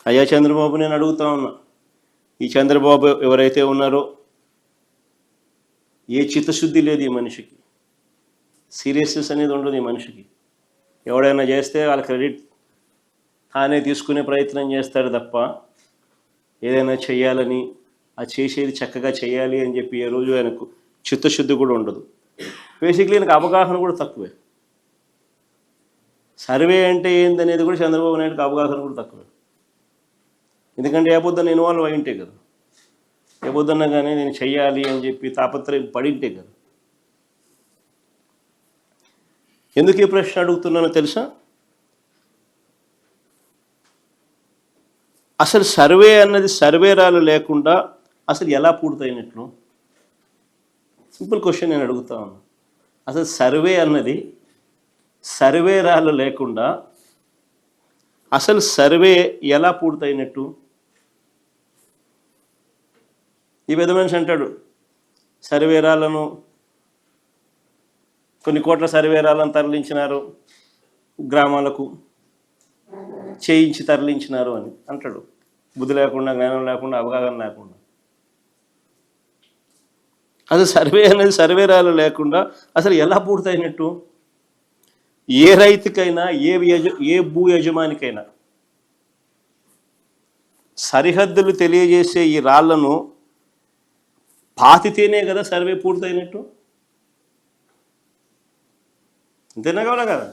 అయ్యా చంద్రబాబు, నేను అడుగుతా ఉన్నా, ఈ చంద్రబాబు ఎవరైతే ఉన్నారో ఏ చిత్తశుద్ధి లేదు ఈ మనిషికి, సీరియస్నెస్ అనేది ఉండదు ఈ మనిషికి. ఎవడైనా చేస్తే వాళ్ళ క్రెడిట్ తానే తీసుకునే ప్రయత్నం చేస్తాడు తప్ప ఏదైనా చేయాలని, ఆ చేసేది చక్కగా చేయాలి అని చెప్పి ఏ రోజు ఆయనకు చిత్తశుద్ధి కూడా ఉండదు. బేసిక్లీ ఆయనకు అవగాహన కూడా తక్కువే. సర్వే అంటే ఏందనేది కూడా చంద్రబాబు నాయుడుకి అవగాహన కూడా తక్కువే. ఎందుకంటే ఏ పొద్దున్న ఇన్వాల్వ్ అయింటే కదా, ఏ పొద్దున్న కానీ నేను చెయ్యాలి అని చెప్పి తాపత్రయం పడింటే కదా. ఎందుకు ఈ ప్రశ్న అడుగుతున్నానో తెలుసా? అసలు సర్వే అన్నది సర్వేరాలు లేకుండా అసలు ఎలా పూర్తయినట్లు? సింపుల్ క్వశ్చన్ నేను అడుగుతా ఉన్నా. అసలు సర్వే అన్నది సర్వేరాలు లేకుండా అసలు సర్వే ఎలా పూర్తయినట్టు? ఈ పెద్ద మనిషి అంటాడు, సర్వేరాలను కొన్ని కోట్ల సర్వేరాలను తరలించినారు, గ్రామాలకు చేయించి తరలించినారు అని అంటాడు. బుద్ధి లేకుండా, జ్ఞానం లేకుండా, అవగాహన లేకుండా. అసలు సర్వే అనేది సర్వేరాలు లేకుండా అసలు ఎలా పూర్తయినట్టు? ఏ రైతుకైనా, ఏ భూ యజమానికైనా సరిహద్దులు తెలియజేసే ఈ రాళ్లను పాతితేనే కదా సర్వే పూర్తయినట్టు. అంతేనా కదా?